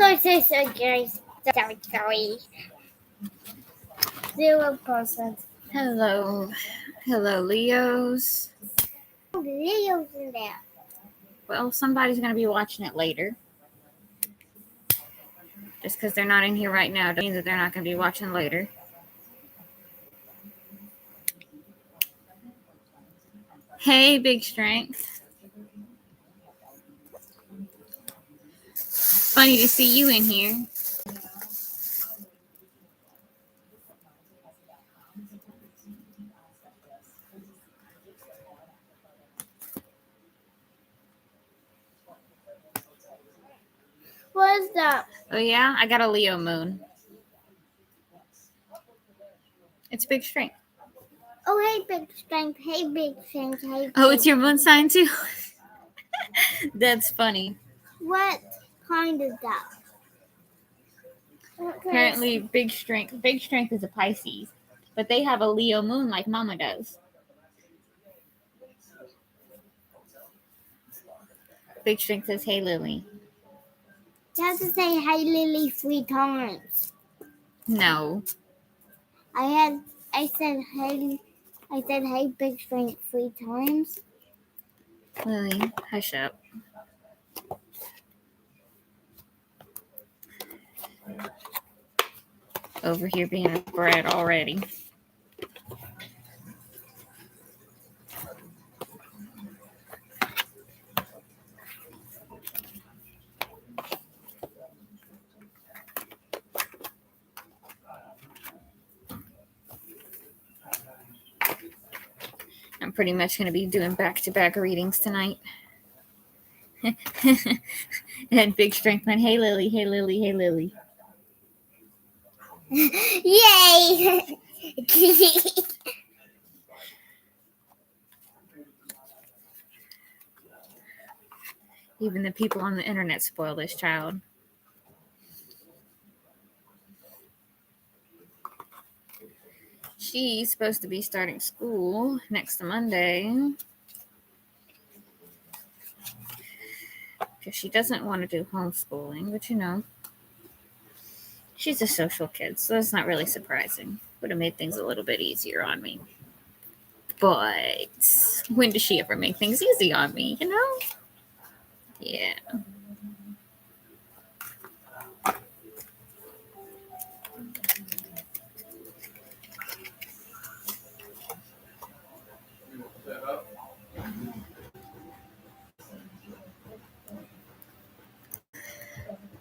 Sorry. 0%. Hello, Leos. Leo's in there. Well, somebody's going to be watching it later. Just because they're not in here right now doesn't mean that they're not going to be watching later. Hey, Big Strength. Funny to see you in here. What is that? Oh, yeah? I got a Leo moon. It's Big Strength. Oh, hey, Big Strength. Hey, Big Strength. Hey, Oh, it's your moon sign, too? That's funny. What kind is that? Apparently, Big Strength is a Pisces, but they have a Leo moon like Mama does. Big Strength says, "Hey, Lily." You have to say "Hey, Lily" 3 times. No. I said "Hey, Big Strength" 3 times. Lily, hush up. Over here being a brat already. I'm pretty much going to be doing back-to-back readings tonight. And Big Strength went, "Hey, Lily, hey, Lily, hey, Lily." Yay! Even the people on the internet spoil this child. She's supposed to be starting school next Monday. Because she doesn't want to do homeschooling, but you know, she's a social kid, so that's not really surprising. Would have made things a little bit easier on me. But when does she ever make things easy on me, you know? Yeah.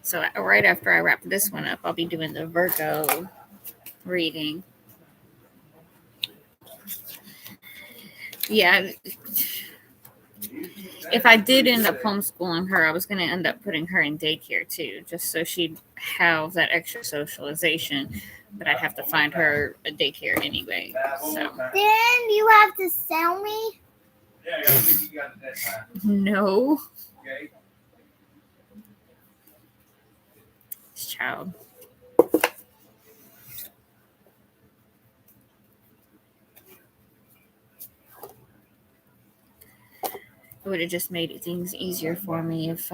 So right after I wrap this one up, I'll be doing the Virgo reading. Yeah. If I did end up homeschooling her, I was going to end up putting her in daycare too, just so she'd have that extra socialization. But I'd have to find her a daycare anyway. So. Then you have to sell me? No. This child. It would have just made things easier for me if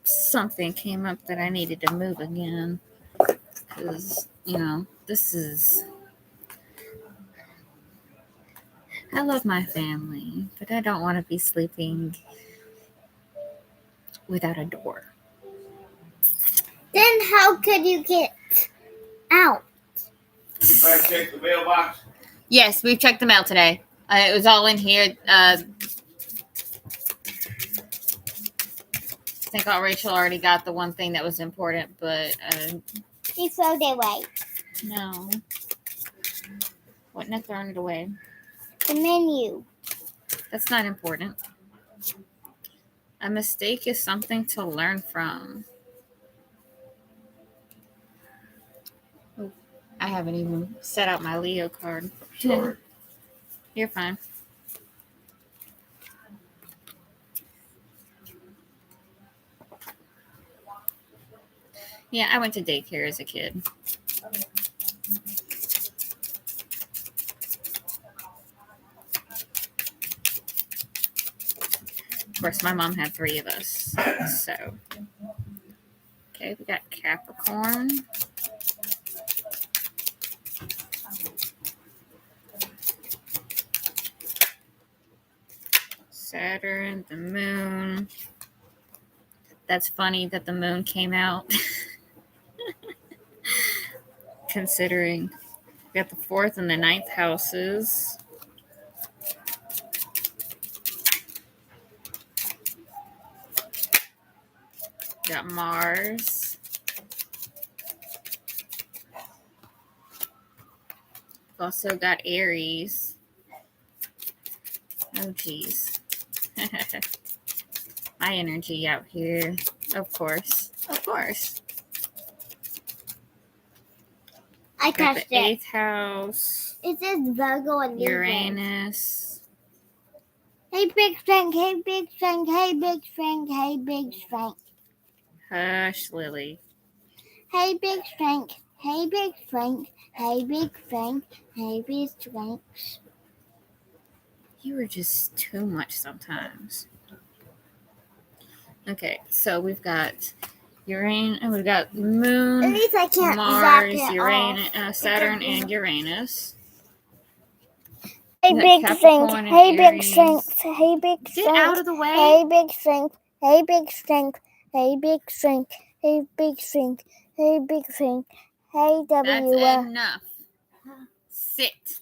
something came up that I needed to move again. Because, you know, I love my family, but I don't want to be sleeping without a door. Then how could you get out? Did you check the mailbox? Yes, we've checked the mail today. It was all in here. I think Rachel already got the one thing that was important, but You throw it away. no. Wouldn't have thrown it away. The menu. That's not important. A mistake is something to learn from. Oh, I haven't even set out my Leo card. Sorry. You're fine. Yeah, I went to daycare as a kid. Of course, my mom had 3 of us. So, Okay, we got Capricorn. Saturn, the moon. That's funny that the moon came out. Considering we got the 4th and the 9th houses. Got Mars. Also got Aries. Oh, geez. My energy out here. Of course. Of course. I Got the touched it. 8th house. It says Virgo and Libra. Uranus. Hey, big strength. Hey, big strength. Hey, big strength. Hey, big strength. Hush, Lily. Hey, big strength. Hey, big strength. Hey, big strength. Hey, big strength. You are just too much sometimes. Okay, so we've got Uranus, and we've got At Moon, least I can't Mars, zap it Uranus, off. Saturn, and Uranus. Hey, We got big strength. Capricorn and Hey, big Aries. strength. Hey, big Get strength. out of the way. Hey, big strength. Hey, big strength. Hey, big strength. Hey, big strength. Hey, big strength. Hey, That's WF. enough. Sit,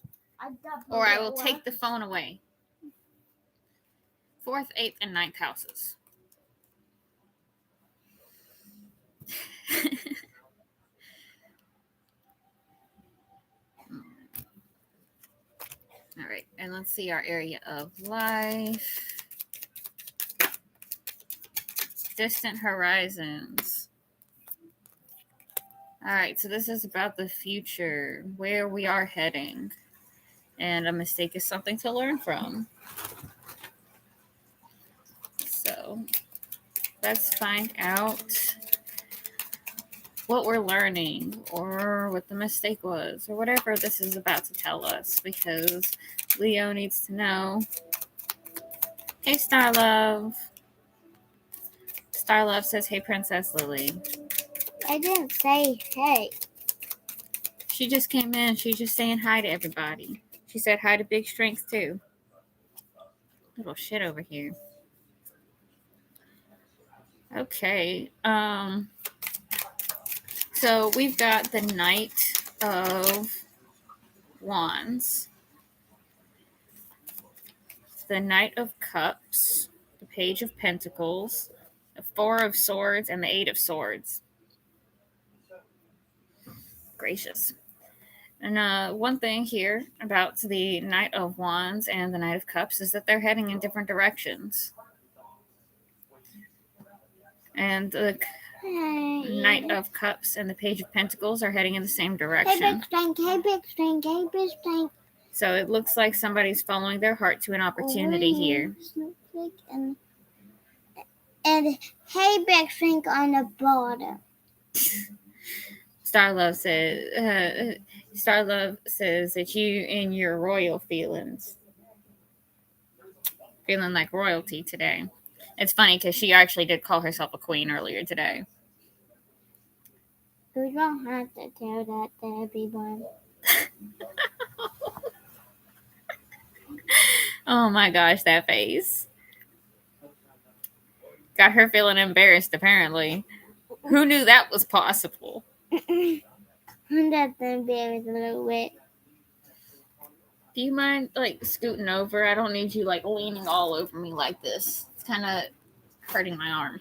or I will take the phone away. 4th, 8th, and 9th houses. All right, and let's see our area of life. Distant horizons. All right, so this is about the future, where we are heading. And a mistake is something to learn from. So let's find out what we're learning or what the mistake was or whatever this is about to tell us, because Leo needs to know. Hey, Starlove. Starlove says, hey, Princess Lily. I didn't say hey. She just came in. She's just saying hi to everybody. She said hi to Big Strength, too. Little shit over here. Okay. So we've got the Knight of Wands, the Knight of Cups, the Page of Pentacles, the Four of Swords, and the Eight of Swords. Gracious. And one thing here about the Knight of Wands and the Knight of Cups is that they're heading in different directions. And the Knight of Cups and the Page of Pentacles are heading in the same Hey, direction. big strength. Hey, big strength. Hey, big strength. So it looks like somebody's following their heart to an opportunity here. And hey, big strength on the bottom. Starlove says that you in your royal feelings. Feeling like royalty today. It's funny because she actually did call herself a queen earlier today. You don't have to tell that to everyone. Oh my gosh, that face. Got her feeling embarrassed, apparently. Who knew that was possible? That's embarrassed a little bit. Do you mind, like, scooting over? I don't need you, like, leaning all over me like this. It's kind of hurting my arm.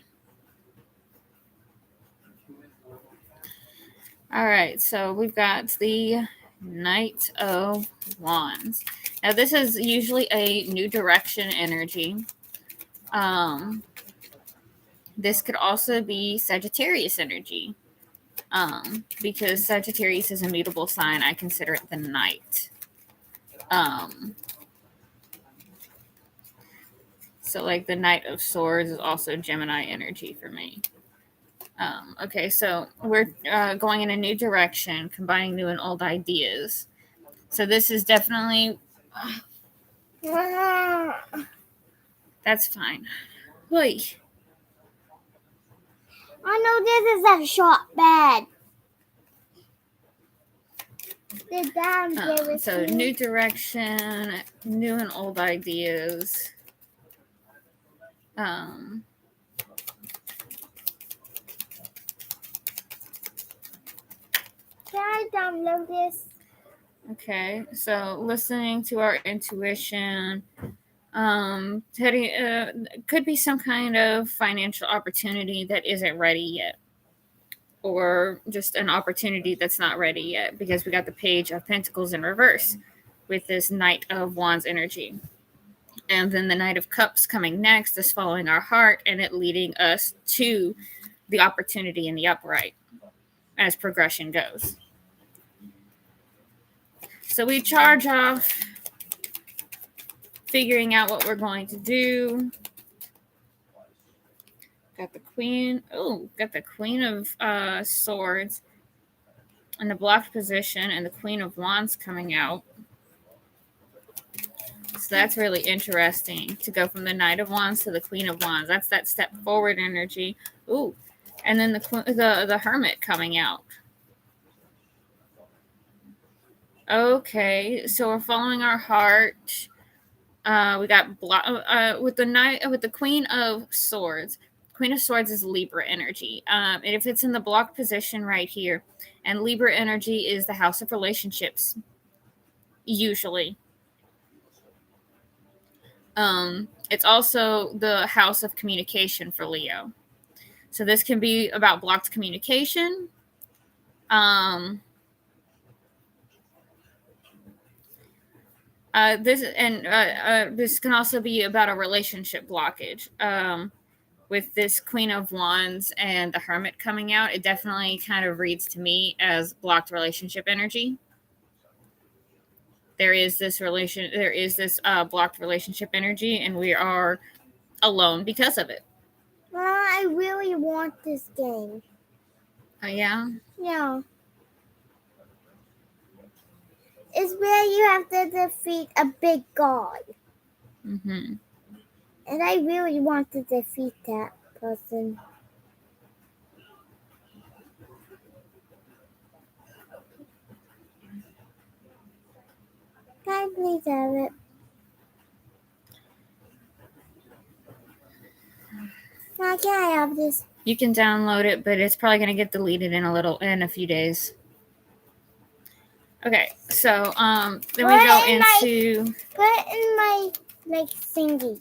All right, so we've got the Knight of Wands. Now, this is usually a new direction energy. This could also be Sagittarius energy. Because Sagittarius is a mutable sign, I consider it the Knight. So, like, the Knight of Swords is also Gemini energy for me. Okay, so we're going in a new direction, combining new and old ideas. So this is definitely... That's fine. Wait. I know this is a short bed. The down there is So new direction, new and old ideas. Can I download this? Okay, so listening to our intuition. Could be some kind of financial opportunity that isn't ready yet, or just an opportunity that's not ready yet, because we got the Page of Pentacles in reverse with this Knight of Wands energy. And then the Knight of Cups coming next is following our heart and it leading us to the opportunity in the upright as progression goes. So we charge off figuring out what we're going to do. Got the Queen. Oh, got the Queen of Swords in the blocked position and the Queen of Wands coming out. So that's really interesting to go from the Knight of Wands to the Queen of Wands. That's that step forward energy. Ooh, and then the Hermit coming out. Okay, so we're following our heart. We got with the Queen of Swords. Queen of Swords is Libra energy. And if it's in the blocked position right here, and Libra energy is the house of relationships, usually. It's also the house of communication for Leo. So this can be about blocked communication. This can also be about a relationship blockage. With this Queen of Wands and the Hermit coming out, it definitely kind of reads to me as blocked relationship energy. There is this blocked relationship energy, and we are alone because of it. I really want this game. Oh, yeah? Yeah. It's where you have to defeat a big god. Mm-hmm. And I really want to defeat that person. Can I please have it? Now can I have this? You can download it, but it's probably going to get deleted in a few days. Okay, so then we go into put it in my thingy.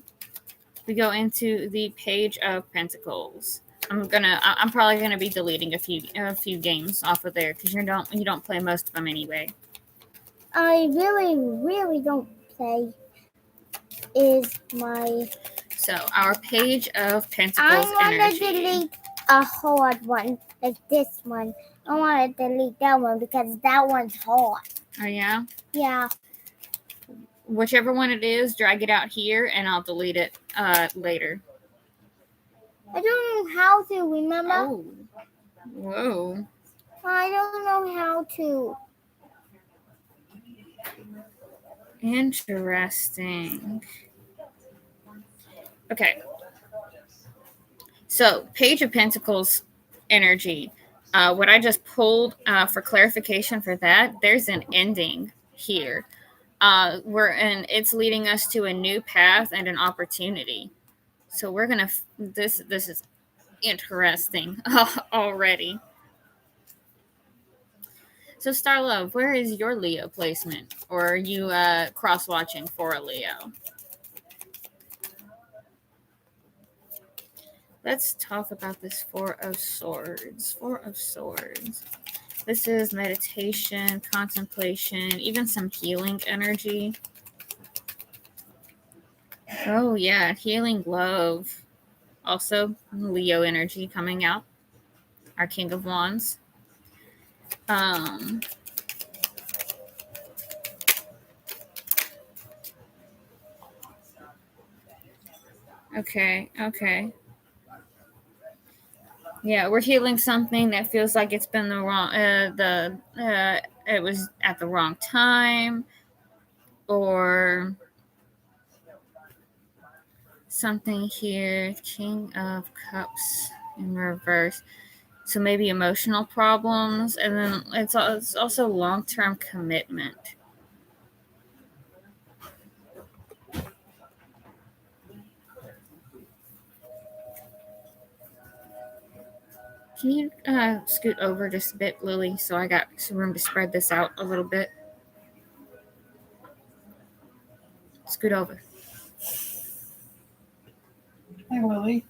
We go into the Page of Pentacles. I'm probably gonna be deleting a few games off of there because you don't play most of them anyway. I really don't play. So our Page of Pentacles I want energy. to delete a hard one like this one. I want to delete that one because that one's hard. Oh yeah? Yeah. Whichever one it is, drag it out here and I'll delete it later. I don't know how to, remember? Oh. Whoa. I don't know how to. Interesting. Okay. So, Page of Pentacles energy. What I just pulled for clarification for that, there's an ending here. It's leading us to a new path and an opportunity. So we're gonna. This is interesting already. So, Star Love, where is your Leo placement? Or are you cross-watching for a Leo? Let's talk about this Four of Swords. Four of Swords. This is meditation, contemplation, even some healing energy. Oh, yeah, healing love. Also, Leo energy coming out. Our King of Wands. Okay. Yeah, we're healing something that feels like it's been it was at the wrong time, or something here. King of Cups in reverse. So maybe emotional problems, and then it's also long-term commitment. Can you scoot over just a bit, Lily, so I got some room to spread this out a little bit? Scoot over. Hey, Lily.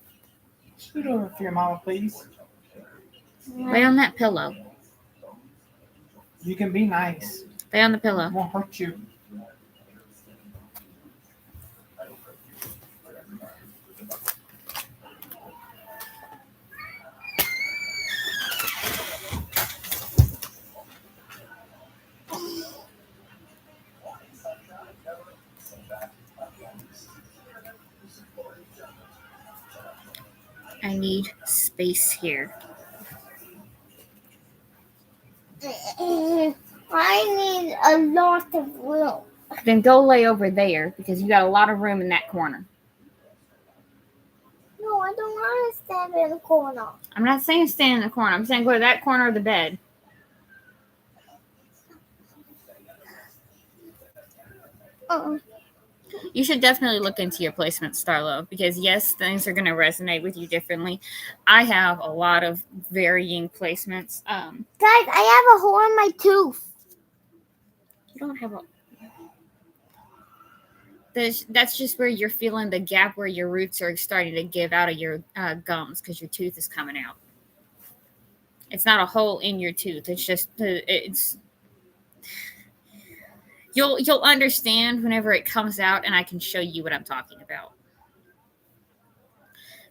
Scoot over for your mama, please. Lay on that pillow. You can be nice. Lay on the pillow. It won't hurt you. I need space here. I need a lot of room. Then go lay over there because you got a lot of room in that corner. No, I don't want to stand in the corner. I'm not saying stand in the corner. I'm saying go to that corner of the bed. You should definitely look into your placement, Starlo, because yes, things are going to resonate with you differently. I have a lot of varying placements. Guys, I have a hole in my tooth. You don't have a... That's just where you're feeling the gap where your roots are starting to give out of your gums because your tooth is coming out. It's not a hole in your tooth. It's just it's. You'll understand whenever it comes out, and I can show you what I'm talking about.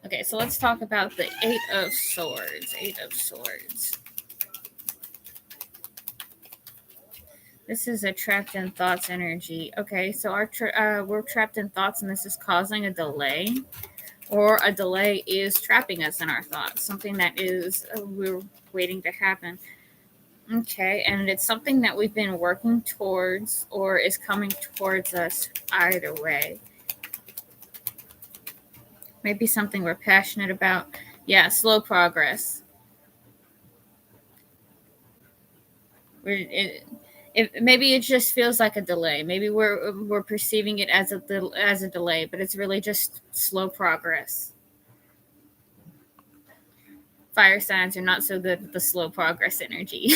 Okay, so let's talk about the Eight of Swords. Eight of Swords. This is a trapped in thoughts energy. Okay, so we're trapped in thoughts, and this is causing a delay, or a delay is trapping us in our thoughts. Something that is we're waiting to happen. Okay, and it's something that we've been working towards, or is coming towards us either way. Maybe something we're passionate about. Yeah, slow progress. Maybe it just feels like a delay. Maybe we're perceiving it as a delay, but it's really just slow progress. Fire signs are not so good with the slow progress energy.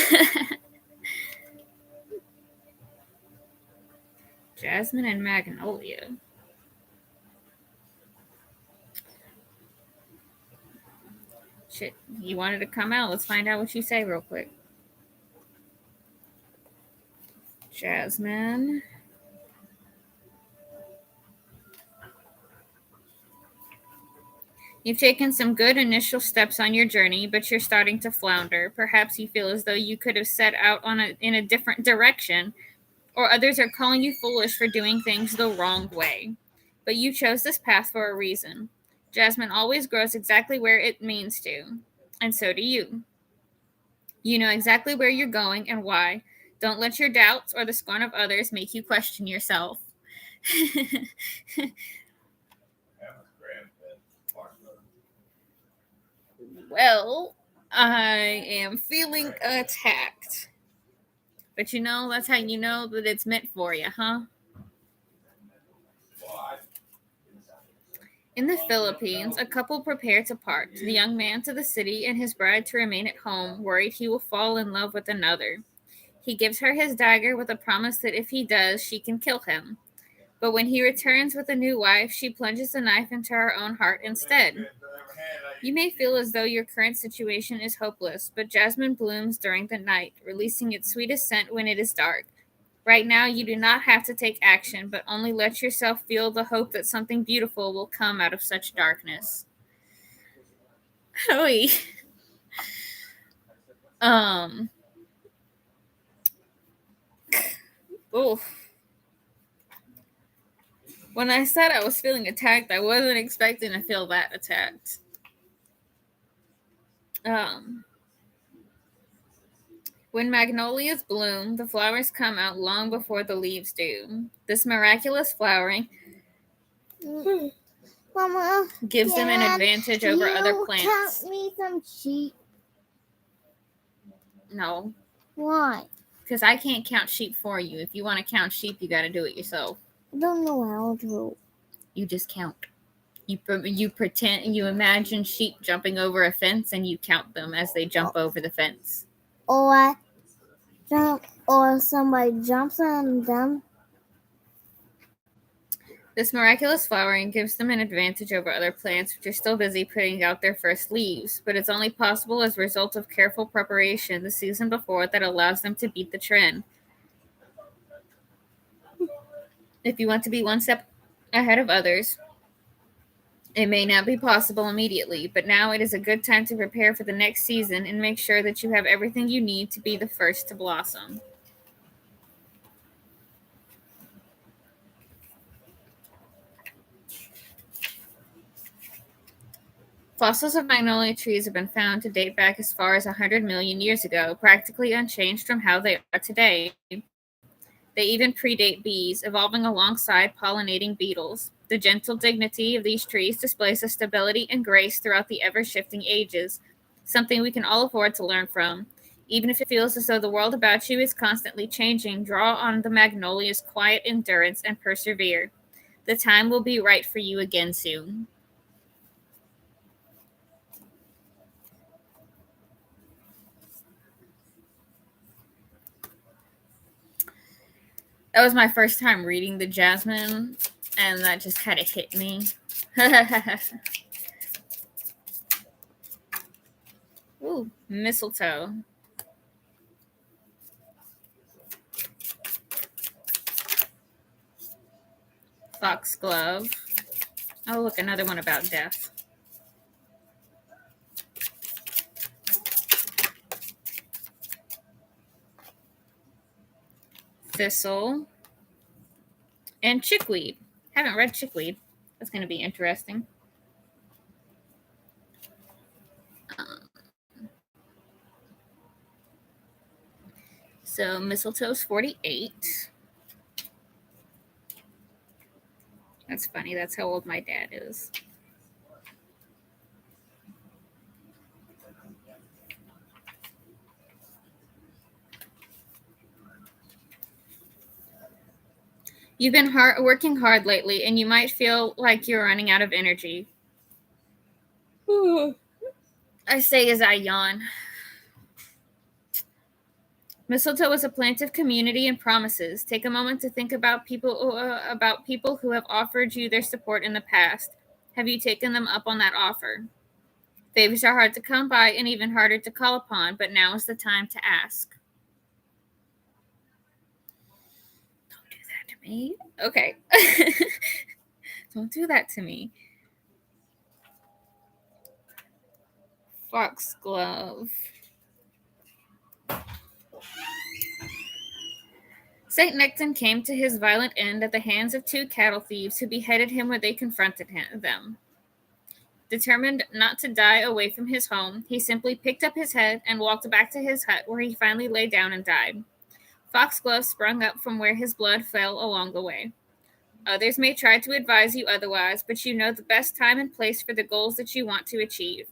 Jasmine and Magnolia. Shit, you wanted to come out. Let's find out what you say real quick. Jasmine. You've taken some good initial steps on your journey, but you're starting to flounder. Perhaps you feel as though you could have set out in a different direction, or others are calling you foolish for doing things the wrong way. But you chose this path for a reason. Jasmine always grows exactly where it means to, and so do you. You know exactly where you're going and why. Don't let your doubts or the scorn of others make you question yourself. Well, I am feeling attacked. But you know, that's how you know that it's meant for you, huh? In the Philippines, a couple prepare to part, the young man to the city and his bride to remain at home, worried he will fall in love with another. He gives her his dagger with a promise that if he does, she can kill him. But when he returns with a new wife, she plunges the knife into her own heart instead. You may feel as though your current situation is hopeless, but jasmine blooms during the night, releasing its sweetest scent when it is dark. Right now, you do not have to take action, but only let yourself feel the hope that something beautiful will come out of such darkness. Oy. Oof. When I said I was feeling attacked, I wasn't expecting to feel that attacked. When magnolias bloom, the flowers come out long before the leaves do. This miraculous flowering Mama, gives them an advantage over other plants. Count me some sheep. No, Why? because I can't count sheep for you. If you want to count sheep, you got to do it yourself. I don't know how to. You just count. You pretend, you imagine sheep jumping over a fence, and you count them as they jump over the fence. Or somebody jumps on them. This miraculous flowering gives them an advantage over other plants which are still busy putting out their first leaves, but it's only possible as a result of careful preparation the season before that allows them to beat the trend. If you want to be one step ahead of others, it may not be possible immediately, but now it is a good time to prepare for the next season and make sure that you have everything you need to be the first to blossom. Fossils of magnolia trees have been found to date back as far as 100 million years ago, practically unchanged from how they are today. They even predate bees, evolving alongside pollinating beetles. The gentle dignity of these trees displays a stability and grace throughout the ever-shifting ages, something we can all afford to learn from. Even if it feels as though the world about you is constantly changing, draw on the magnolia's quiet endurance and persevere. The time will be right for you again soon. That was my first time reading the jasmine, and that just kind of hit me. Ooh, mistletoe. Foxglove. Oh, look, another one about death. Thistle. And chickweed. Haven't read chickweed. That's going to be interesting. So mistletoe's 48. That's funny. That's how old my dad is. You've been working hard lately, and you might feel like you're running out of energy. I say as I yawn. Mistletoe is a plant of community and promises. Take a moment to think about people who have offered you their support in the past. Have you taken them up on that offer? Favors are hard to come by and even harder to call upon, but now is the time to ask. Don't do that to me. Okay. Don't do that to me. Foxglove. St. Nectan came to his violent end at the hands of 2 cattle thieves who beheaded him when they confronted them. Determined not to die away from his home, he simply picked up his head and walked back to his hut, where he finally lay down and died. Foxglove sprung up from where his blood fell along the way. Others may try to advise you otherwise, but you know the best time and place for the goals that you want to achieve.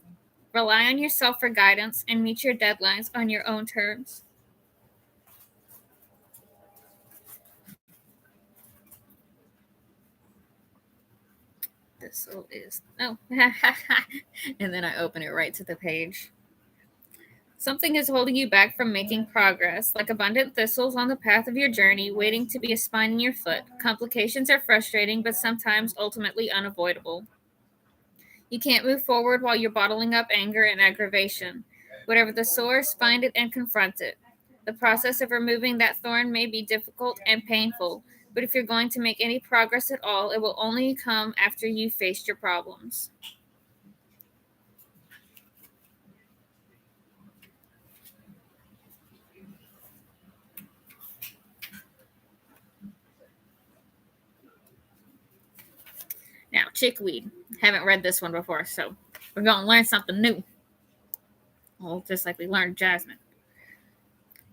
Rely on yourself for guidance and meet your deadlines on your own terms. This is and then I open it right to the page. Something is holding you back from making progress, like abundant thistles on the path of your journey, waiting to be a spine in your foot. Complications are frustrating, but sometimes ultimately unavoidable. You can't move forward while you're bottling up anger and aggravation. Whatever the source, find it and confront it. The process of removing that thorn may be difficult and painful, but if you're going to make any progress at all, it will only come after you've faced your problems. Now, chickweed. Haven't read this one before, so we're going to learn something new. Well, just like we learned jasmine.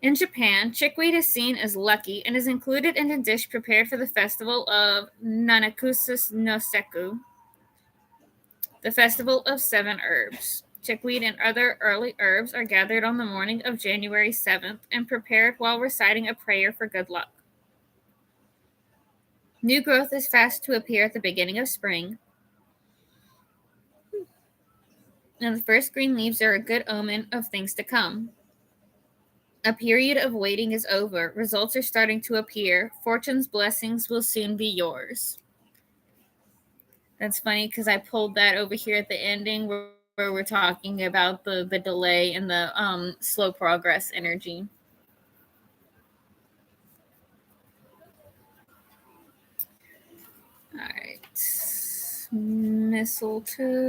In Japan, chickweed is seen as lucky and is included in a dish prepared for the festival of Nanakusa no Seku, the festival of 7 herbs. Chickweed and other early herbs are gathered on the morning of January 7th and prepared while reciting a prayer for good luck. New growth is fast to appear at the beginning of spring, and the first green leaves are a good omen of things to come. A period of waiting is over. Results are starting to appear. Fortune's blessings will soon be yours. That's funny because I pulled that over here at the ending where we're talking about the delay and the slow progress energy. All right. Mistletoe.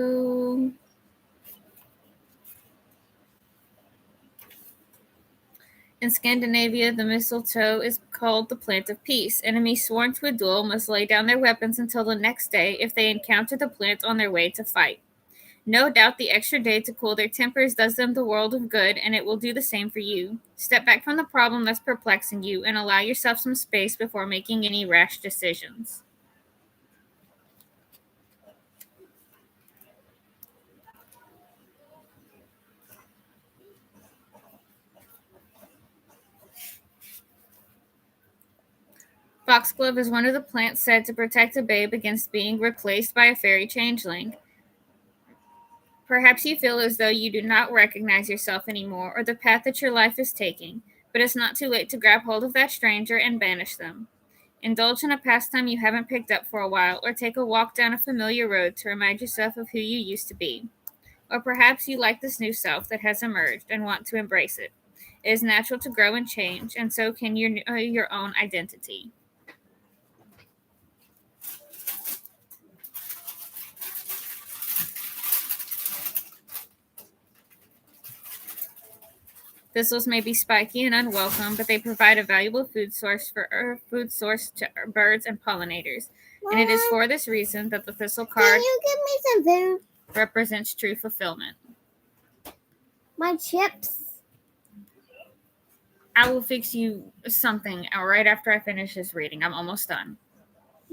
In Scandinavia, the mistletoe is called the plant of peace. Enemies sworn to a duel must lay down their weapons until the next day if they encounter the plant on their way to fight. No doubt the extra day to cool their tempers does them the world of good, and it will do the same for you. Step back from the problem that's perplexing you and allow yourself some space before making any rash decisions. Foxglove is one of the plants said to protect a babe against being replaced by a fairy changeling. Perhaps you feel as though you do not recognize yourself anymore or the path that your life is taking, but it's not too late to grab hold of that stranger and banish them. Indulge in a pastime you haven't picked up for a while, or take a walk down a familiar road to remind yourself of who you used to be. Or perhaps you like this new self that has emerged and want to embrace it. It is natural to grow and change, and so can your own identity. Thistles may be spiky and unwelcome, but they provide a valuable food source to birds and pollinators. And it is for this reason that the thistle Can card you give me some food? represents true fulfillment. My chips. I will fix you something right after I finish this reading. I'm almost done.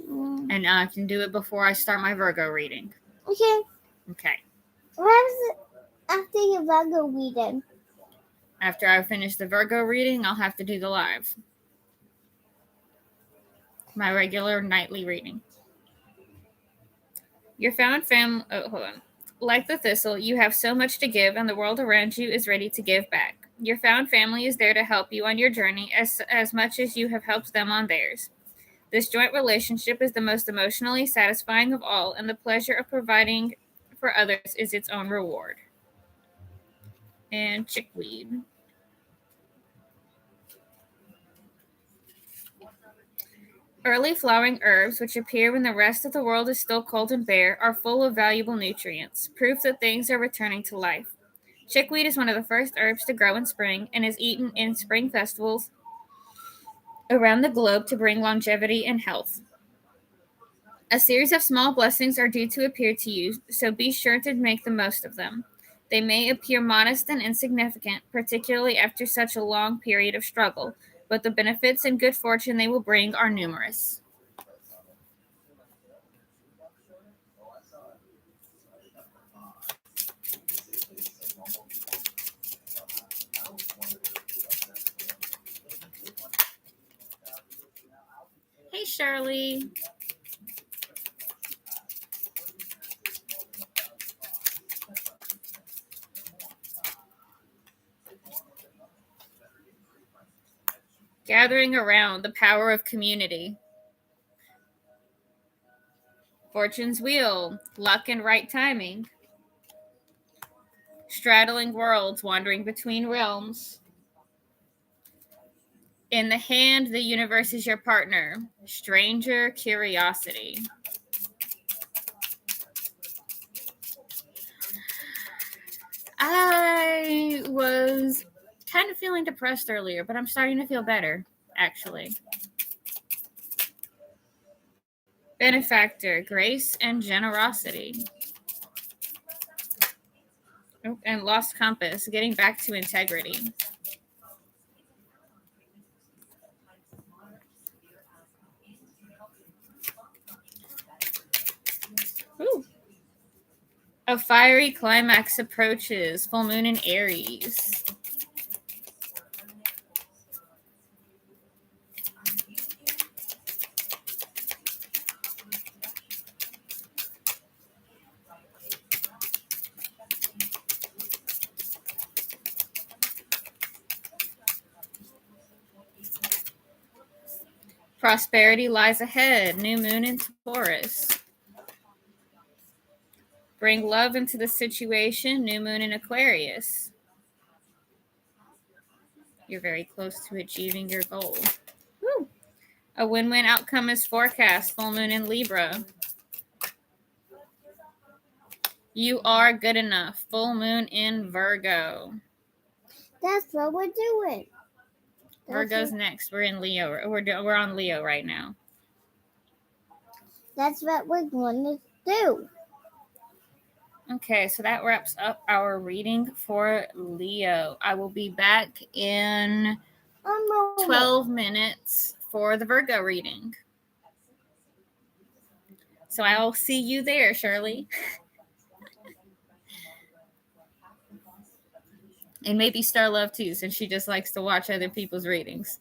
And I can do it before I start my Virgo reading. Okay. Okay. What is it after your Virgo reading? After I finish the Virgo reading, I'll have to do the live. My regular nightly reading. Your found family. Oh, hold on. Like the thistle, you have so much to give, and the world around you is ready to give back. Your found family is there to help you on your journey as much as you have helped them on theirs. This joint relationship is the most emotionally satisfying of all, and the pleasure of providing for others is its own reward. And chickweed. Early flowering herbs, which appear when the rest of the world is still cold and bare, are full of valuable nutrients, proof that things are returning to life. Chickweed is one of the first herbs to grow in spring and is eaten in spring festivals around the globe to bring longevity and health. A series of small blessings are due to appear to you, so be sure to make the most of them. They may appear modest and insignificant, particularly after such a long period of struggle, but the benefits and good fortune they will bring are numerous. Hey, Shirley. Gathering around the power of community. Fortune's wheel, luck and right timing. Straddling worlds, wandering between realms. In the hand, the universe is your partner. Stranger curiosity. I was kind of feeling depressed earlier, but I'm starting to feel better, actually. Benefactor, grace and generosity. Oh, and lost compass, getting back to integrity. Ooh. A fiery climax approaches. Full moon in Aries. Prosperity lies ahead. New moon in Taurus. Bring love into the situation. New moon in Aquarius. You're very close to achieving your goal. Woo. A win-win outcome is forecast. Full moon in Libra. You are good enough. Full moon in Virgo. That's what we're doing. Virgo's next. We're in Leo. We're on Leo right now. That's what we're going to do. Okay, so that wraps up our reading for Leo. I will be back in 12 minutes for the Virgo reading. So I'll see you there, Shirley. And maybe Star Love too, since she just likes to watch other people's readings.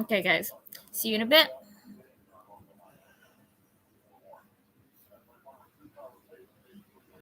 Okay, guys. See you in a bit.